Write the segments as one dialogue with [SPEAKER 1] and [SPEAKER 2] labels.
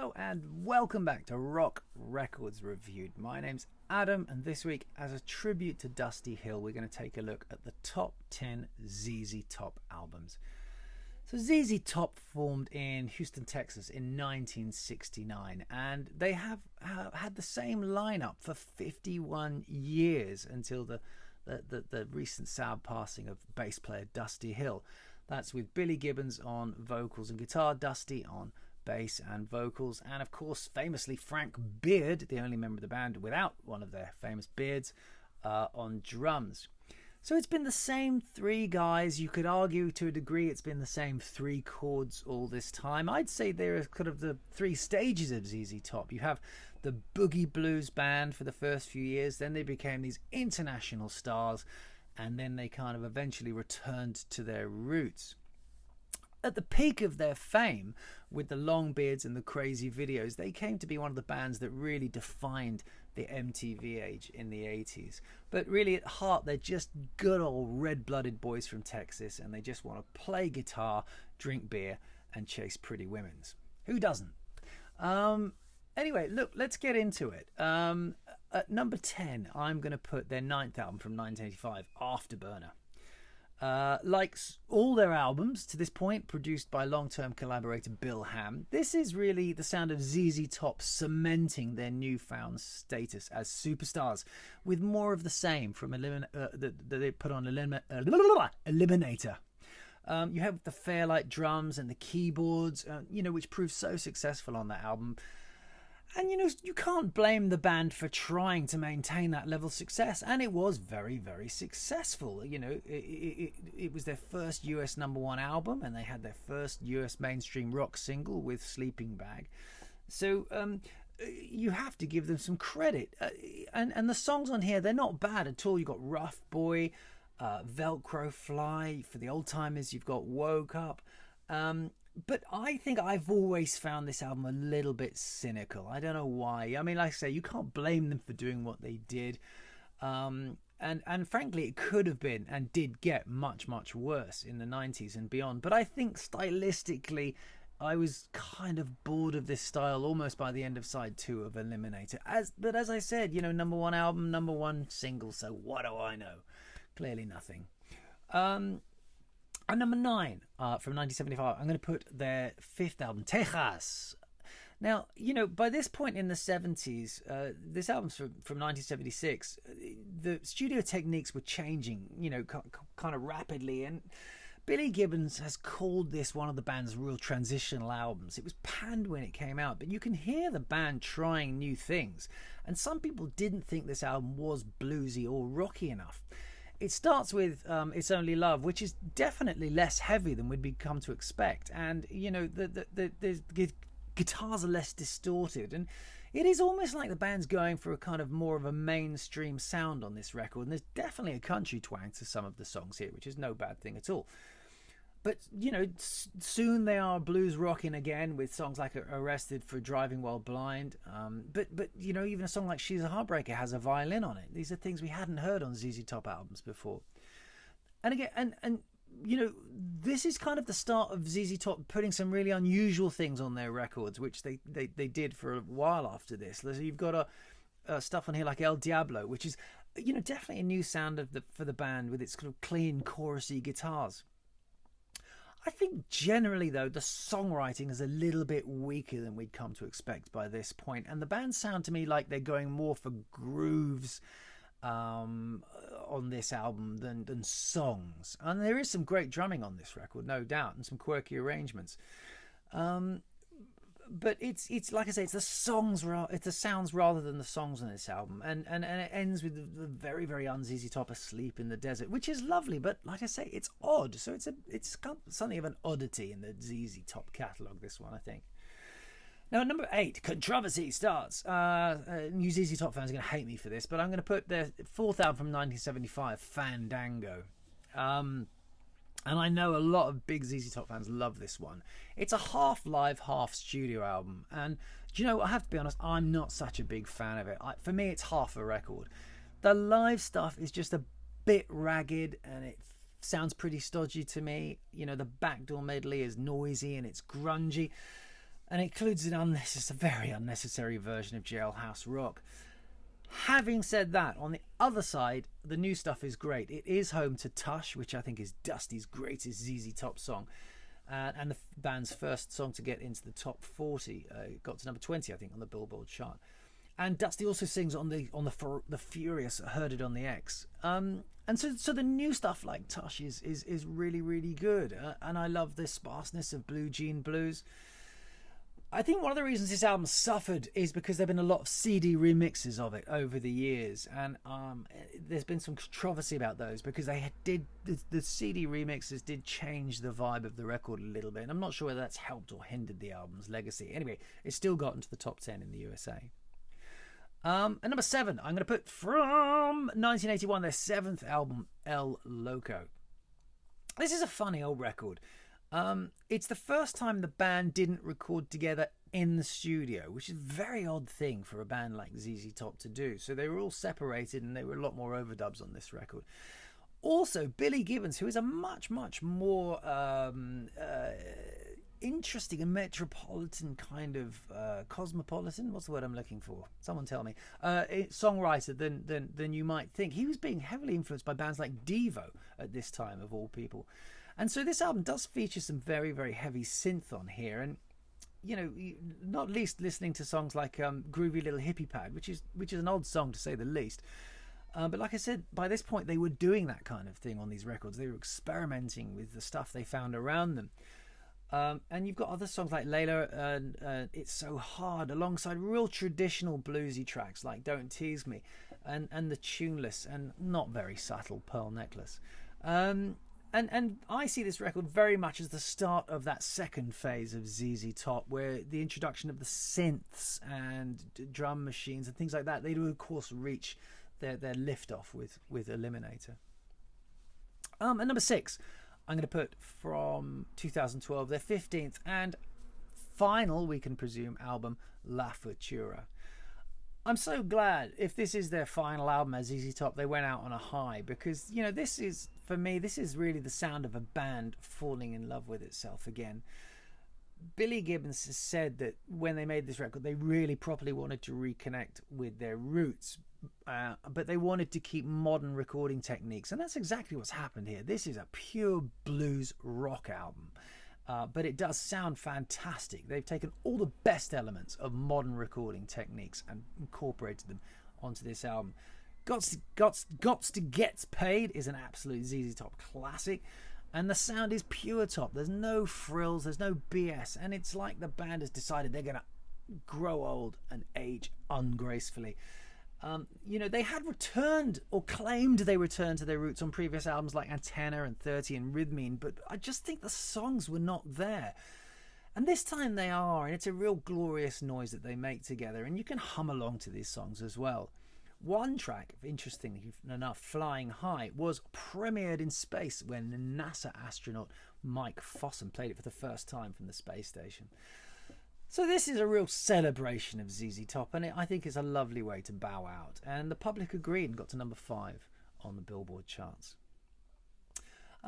[SPEAKER 1] Hello and welcome back to Rock Records Reviewed. My name's Adam, and this week, as a tribute to Dusty Hill, we're going to take a look at the top 10 ZZ Top albums. So ZZ Top formed in Houston, Texas in 1969, and they have had the same lineup for 51 years until the recent sad passing of bass player Dusty Hill. That's with Billy Gibbons on vocals and guitar, Dusty on bass and vocals, and of course famously Frank Beard, the only member of the band without one of their famous beards, on drums. So it's been the same three guys. You could argue to a degree it's been the same three chords all this time. I'd say there are kind of the three stages of ZZ Top. You have the boogie blues band for the first few years, then they became these international stars, and then they kind of eventually returned to their roots. At the peak of their fame, with the long beards and the crazy videos, they came to be one of the bands that really defined the MTV age in the 80s. But really at heart, they're just good old red-blooded boys from Texas, and they just want to play guitar, drink beer, and chase pretty women's. Who doesn't? Anyway, look, let's get into it. At number 10, I'm going to put their ninth album from 1985, Afterburner. Like all their albums to this point, produced by long-term collaborator Bill Ham, this is really the sound of ZZ Top cementing their newfound status as superstars, with more of the same from that they put on Eliminator. You have the Fairlight drums and the keyboards, which proved so successful on that album. And, you can't blame the band for trying to maintain that level of success. And it was very, very successful. It was their first US #1 album, and they had their first US mainstream rock single with Sleeping Bag. So you have to give them some credit. And the songs on here, they're not bad at all. You've got Rough Boy, Velcro Fly. For the old timers, you've got Woke Up. But I think I've always found this album a little bit cynical. I don't know why. I mean, like I say, you can't blame them for doing what they did. And frankly, it could have been and did get much, much worse in the 90s and beyond. But I think stylistically, I was kind of bored of this style almost by the end of side 2 of Eliminator. But as I said, #1 album, #1 single. So what do I know? Clearly nothing. And number 9, from 1975, I'm going to put their 5th album, Texas. Now, by this point in the 70s, this album's from 1976, the studio techniques were changing, kind of rapidly. And Billy Gibbons has called this one of the band's real transitional albums. It was panned when it came out, but you can hear the band trying new things. And some people didn't think this album was bluesy or rocky enough. It starts with It's Only Love, which is definitely less heavy than we'd come to expect. And, the guitars are less distorted. And it is almost like the band's going for a kind of more of a mainstream sound on this record. And there's definitely a country twang to some of the songs here, which is no bad thing at all. But, soon they are blues rocking again with songs like Arrested for Driving While Blind. But even a song like She's a Heartbreaker has a violin on it. These are things we hadn't heard on ZZ Top albums before. And again, and this is kind of the start of ZZ Top putting some really unusual things on their records, which they did for a while after this. So you've got stuff on here like El Diablo, which is, definitely a new sound for the band with its kind of clean, chorusy guitars. I think generally, though, the songwriting is a little bit weaker than we'd come to expect by this point, and the band sound to me like they're going more for grooves on this album than songs. And there is some great drumming on this record, no doubt, and some quirky arrangements. But it's like I say, it's the sounds rather than the songs on this album, and it ends with the very, very un-ZZ Top Asleep in the Desert, which is lovely. But like I say, it's odd. So it's got something of an oddity in the ZZ Top catalogue. This one, I think. Now at number 8, controversy starts. New ZZ Top fans are going to hate me for this, but I'm going to put their 4th album from 1975, Fandango. And I know a lot of big ZZ Top fans love this one. It's a half live, half studio album. And I have to be honest, I'm not such a big fan of it. For me, it's half a record. The live stuff is just a bit ragged, and it sounds pretty stodgy to me. The backdoor medley is noisy and it's grungy. and it includes a very unnecessary version of Jailhouse Rock. Having said that, on the other side, the new stuff is great. It is home to Tush, which I think is Dusty's greatest ZZ Top song, and the band's first song to get into the top 40. It got to number 20, I think, on the Billboard chart. And Dusty also sings on the Furious Heard It on the X. And so the new stuff like Tush is really, really good. And I love the sparseness of Blue Jean Blues. I think one of the reasons this album suffered is because there have been a lot of CD remixes of it over the years, and there's been some controversy about those because the CD remixes did change the vibe of the record a little bit, and I'm not sure whether that's helped or hindered the album's legacy. Anyway, it's still got into the top 10 in the USA. And number 7, I'm going to put from 1981, their 7th album, El Loco. This is a funny old record. It's the first time the band didn't record together in the studio, which is a very odd thing for a band like ZZ Top to do. So they were all separated, and there were a lot more overdubs on this record. Also, Billy Gibbons, who is a much, much more interesting and metropolitan kind of cosmopolitan, what's the word I'm looking for? Someone tell me. Songwriter than you might think. He was being heavily influenced by bands like Devo at this time, of all people. And so this album does feature some very, very heavy synth on here, and not least listening to songs like Groovy Little Hippie Pad, which is an odd song to say the least. But like I said, by this point they were doing that kind of thing on these records. They were experimenting with the stuff they found around them. And you've got other songs like Layla and It's So Hard, alongside real traditional bluesy tracks like Don't Tease Me and the tuneless and not very subtle Pearl Necklace. And I see this record very much as the start of that second phase of ZZ Top, where the introduction of the synths and drum machines and things like that, they do of course reach their liftoff with Eliminator. And number 6, I'm going to put from 2012, their 15th and final, we can presume, album, La Futura. I'm so glad if this is their final album as ZZ Top, they went out on a high, because this is, for me, this is really the sound of a band falling in love with itself again. Billy Gibbons has said that when they made this record, they really properly wanted to reconnect with their roots, but they wanted to keep modern recording techniques, and that's exactly what's happened here. This is a pure blues rock album. But it does sound fantastic. They've taken all the best elements of modern recording techniques and incorporated them onto this album. Gots to Gets Paid is an absolute ZZ Top classic, and the sound is pure Top. There's no frills, there's no BS, and it's like the band has decided they're going to grow old and age ungracefully. They had returned or claimed they returned to their roots on previous albums like Antenna and 30 and Rhythmine, but I just think the songs were not there. And this time they are, and it's a real glorious noise that they make together, and you can hum along to these songs as well. One track, interestingly enough, Flying High, was premiered in space when NASA astronaut Mike Fossum played it for the first time from the space station. So this is a real celebration of ZZ Top, and I think it's a lovely way to bow out. And the public agreed and got to number 5 on the Billboard charts.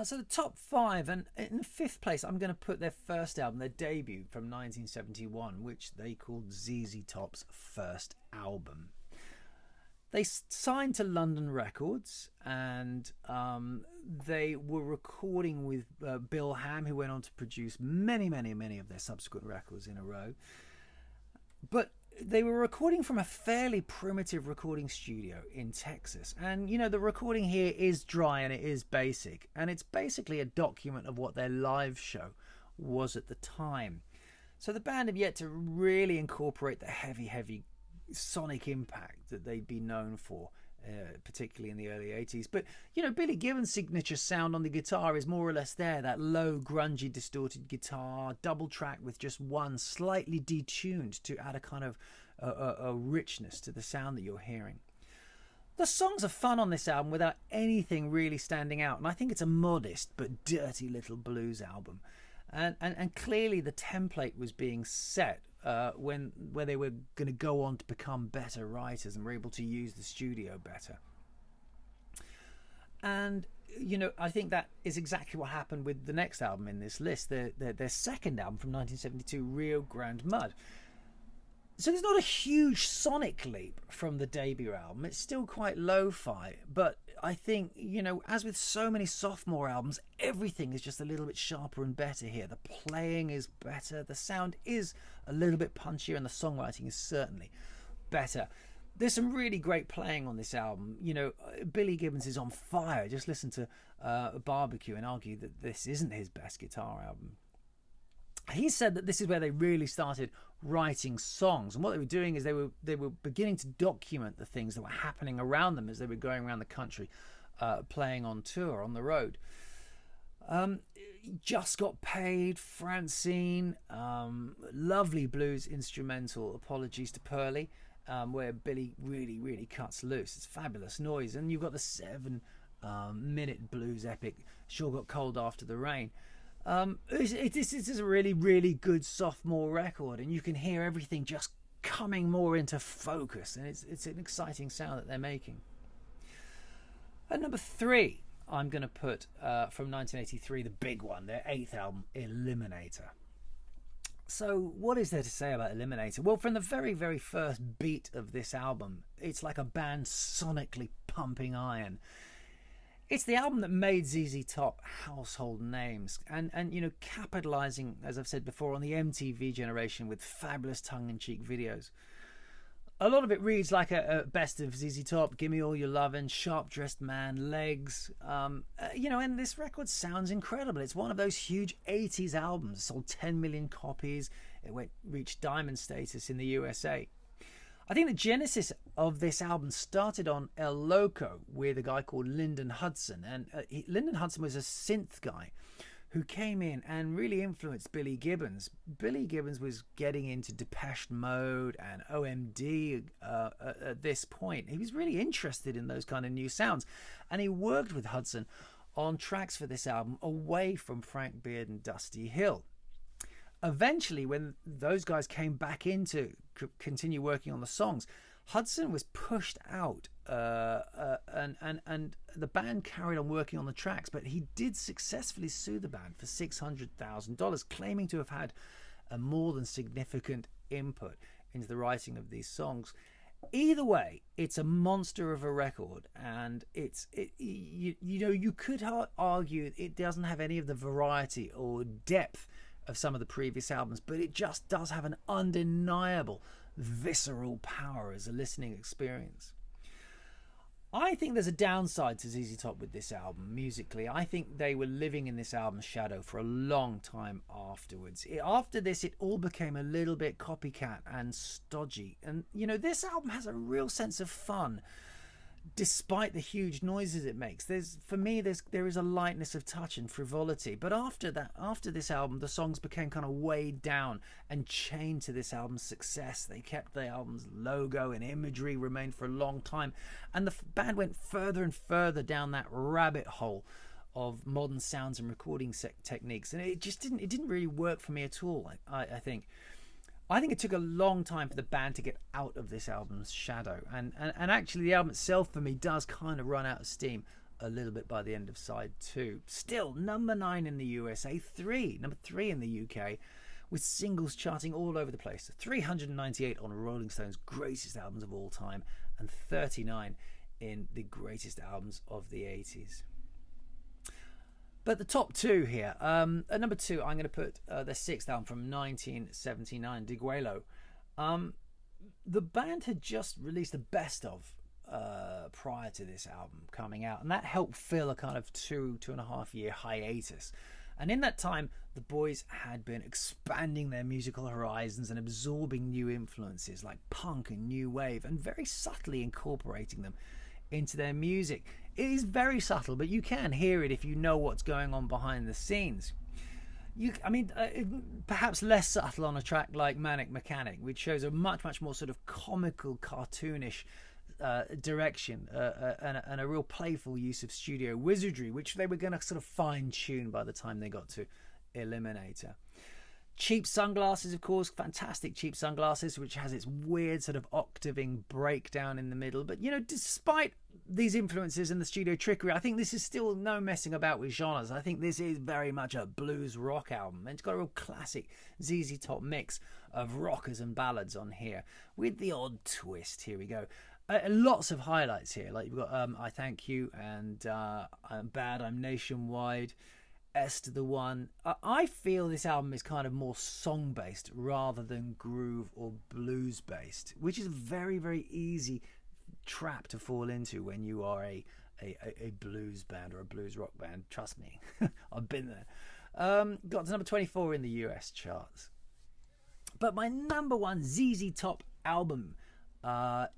[SPEAKER 1] So the top 5, and in the 5th place, I'm going to put their first album, their debut from 1971, which they called ZZ Top's first album. They signed to London Records, and they were recording with Bill Ham, who went on to produce many, many, many of their subsequent records in a row. But they were recording from a fairly primitive recording studio in Texas. And, the recording here is dry and it is basic. And it's basically a document of what their live show was at the time. So the band have yet to really incorporate the heavy sonic impact that they'd be known for, particularly in the early 80s. But Billy Gibbons' signature sound on the guitar is more or less there, that low grungy distorted guitar, double track with just one slightly detuned to add a kind of a richness to the sound that you're hearing. The songs are fun on this album without anything really standing out, and I think it's a modest but dirty little blues album. And clearly the template was being set where they were going to go on to become better writers and were able to use the studio better. And I think that is exactly what happened with the next album in this list, their second album from 1972, Rio Grande Mud. So there's not a huge sonic leap from the debut album. It's still quite lo-fi, but I think, as with so many sophomore albums, everything is just a little bit sharper and better here. The playing is better, the sound is a little bit punchier, and the songwriting is certainly better. There's some really great playing on this album. Billy Gibbons is on fire. Just listen to Barbecue and argue that this isn't his best guitar album. He said that this is where they really started writing songs, and what they were doing is they were beginning to document the things that were happening around them as they were going around the country, playing on tour, on the road. Just Got Paid, Francine, lovely blues instrumental, Apologies to Pearly, where Billy really, really cuts loose. It's fabulous noise. And you've got the 7-minute blues epic, Sure Got Cold After the Rain. This is a really, really good sophomore record, and you can hear everything just coming more into focus, and it's an exciting sound that they're making. At number 3, I'm going to put from 1983, the big one, their 8th album, Eliminator. So what is there to say about Eliminator? Well, from the very, very first beat of this album, it's like a band sonically pumping iron. It's the album that made ZZ Top household names, and capitalizing, as I've said before, on the MTV generation with fabulous tongue-in-cheek videos. A lot of it reads like a best of ZZ Top, Gimme All Your Lovin', Sharp Dressed Man, Legs, and this record sounds incredible. It's one of those huge 80s albums. It sold 10 million copies. It reached diamond status in the USA. I think the genesis of this album started on El Loco with a guy called Lyndon Hudson. And Lyndon Hudson was a synth guy who came in and really influenced Billy Gibbons. Billy Gibbons was getting into Depeche Mode and OMD at this point. He was really interested in those kind of new sounds. And he worked with Hudson on tracks for this album away from Frank Beard and Dusty Hill. Eventually, when those guys came back in to continue working on the songs, Hudson was pushed out, and the band carried on working on the tracks, but he did successfully sue the band for $600,000, claiming to have had a more than significant input into the writing of these songs. Either way, it's a monster of a record, and you could argue it doesn't have any of the variety or depth of some of the previous albums, but it just does have an undeniable visceral power as a listening experience. I think there's a downside to ZZ Top with this album musically. I think they were living in this album's shadow for a long time afterwards. After this, it all became a little bit copycat and stodgy, and this album has a real sense of fun despite the huge noises it makes. There is a lightness of touch and frivolity, but after this album, the songs became kind of weighed down and chained to this album's success. They kept the album's logo and imagery, remained for a long time, and the band went further and further down that rabbit hole of modern sounds and recording techniques, and it didn't really work for me at all. I think it took a long time for the band to get out of this album's shadow, and actually the album itself for me does kind of run out of steam a little bit by the end of side 2. Still number 9 in the USA, number 3 in the UK, with singles charting all over the place. 398 on Rolling Stone's greatest albums of all time, and 39 in the greatest albums of the 80s. But the top 2 here, at number 2, I'm going to put their 6th album from 1979, Deguello. The band had just released the best of prior to this album coming out, and that helped fill a kind of 2.5 year hiatus. And in that time, the boys had been expanding their musical horizons and absorbing new influences like punk and new wave, and very subtly incorporating them into their music. It is very subtle, but you can hear it if you know what's going on behind the scenes. Perhaps less subtle on a track like Manic Mechanic, which shows a much more sort of comical, cartoonish direction and a real playful use of studio wizardry, which they were going to sort of fine-tune by the time they got to Eliminator. Cheap sunglasses, of course, fantastic cheap sunglasses, which has its weird sort of octaving breakdown in the middle. But, you know, despite these influences and the studio trickery, I think this is still no messing about with genres. I think this is very much a blues rock album. And it's got a real classic ZZ Top mix of rockers and ballads on here with the odd twist. Here we go. Lots of highlights here. Like you've got I Thank You and I'm Bad, I'm Nationwide. S to the One. I feel this album is kind of more song-based rather than groove or blues-based, which is a very, very easy trap to fall into when you are a blues band or a blues rock band. Trust me, I've been there. Got to number 24 in the US charts. But my number one ZZ Top album, and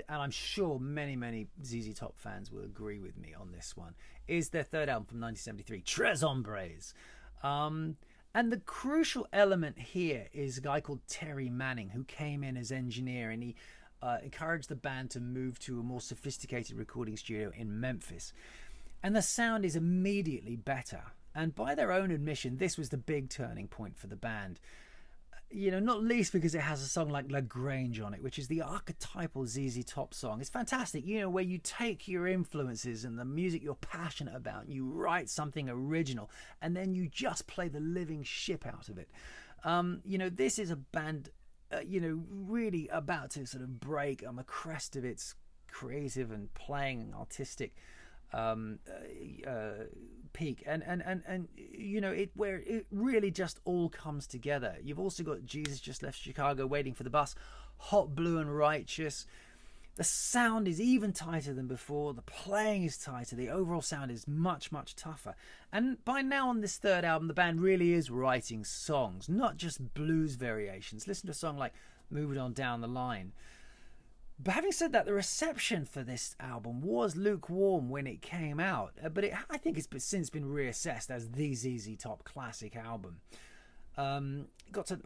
[SPEAKER 1] I'm sure many ZZ Top fans will agree with me on this one, is their third album from 1973, Tres Hombres. And the crucial element here is a guy called Terry Manning, who came in as engineer, and he encouraged the band to move to a more sophisticated recording studio in Memphis. And the sound is immediately better. And by their own admission, this was the big turning point for the band. You know, not least because it has a song like La Grange on it, which is the archetypal ZZ Top song. It's fantastic, you know, where you take your influences and the music you're passionate about, and you write something original, and then you just play the living ship out of it. You know, this is a band, you know, really about to sort of break on the crest of its creative and playing and artistic peak, and you know, it where it really just all comes together. You've also got Jesus Just Left Chicago, Waiting for the Bus, Hot Blue and Righteous. The sound is even tighter than before, the playing is tighter, the overall sound is much tougher. And by now on this third album, the band really is writing songs, not just blues variations. Listen to a song like Moving On Down the Line. But having said that, the reception for this album was lukewarm when it came out, but I think it's since been reassessed as the ZZ Top classic album. Got to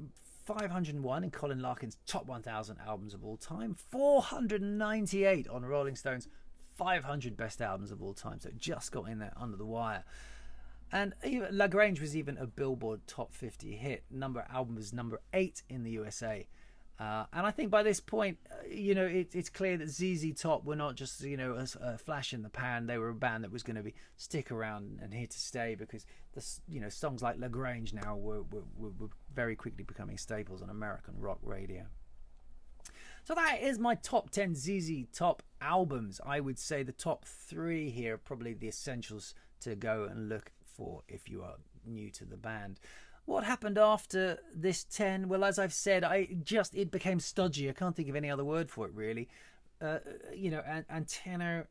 [SPEAKER 1] 501 in Colin Larkin's Top 1000 Albums of All Time, 498 on Rolling Stone's 500 Best Albums of All Time, so it just got in there under the wire. And even La Grange was even a Billboard Top 50 hit. Album was number 8 in the USA. And I think by this point, you know, it's clear that ZZ Top were not just, you know, a flash in the pan. They were a band that was going to stick around and here to stay, because you know, songs like La Grange now were very quickly becoming staples on American rock radio. So that is my top 10 ZZ Top albums. I would say the top 3 here are probably the essentials to go and look for if you are new to the band. What happened after this 10? Well, as I've said, it became stodgy. I can't think of any other word for it, really. You know, Antenna,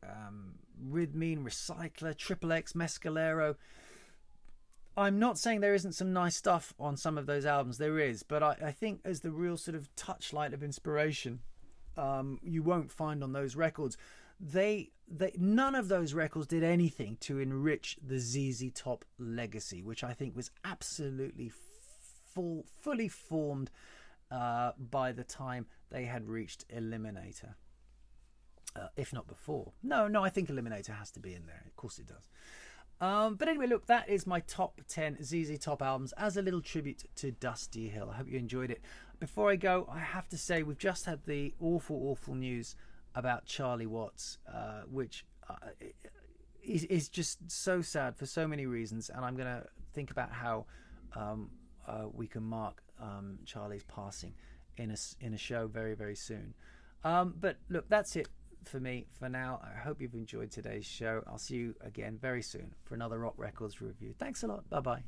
[SPEAKER 1] Rhythmine, Recycler, Triple X, Mescalero. I'm not saying there isn't some nice stuff on some of those albums. There is, but I think as the real sort of touchlight of inspiration, you won't find on those records. None of those records did anything to enrich the ZZ Top legacy, which I think was absolutely fully formed by the time they had reached Eliminator, if not before. No, I think Eliminator has to be in there. Of course it does. But anyway, look, that is my top 10 ZZ Top albums as a little tribute to Dusty Hill. I hope you enjoyed it. Before I go, I have to say we've just had the awful news about Charlie Watts, which is just so sad for so many reasons, and I'm going to think about how we can mark Charlie's passing in a show very soon. But look, that's it for me for now. I hope you've enjoyed today's show. I'll see you again very soon for another Rock Records review. Thanks a lot. Bye bye.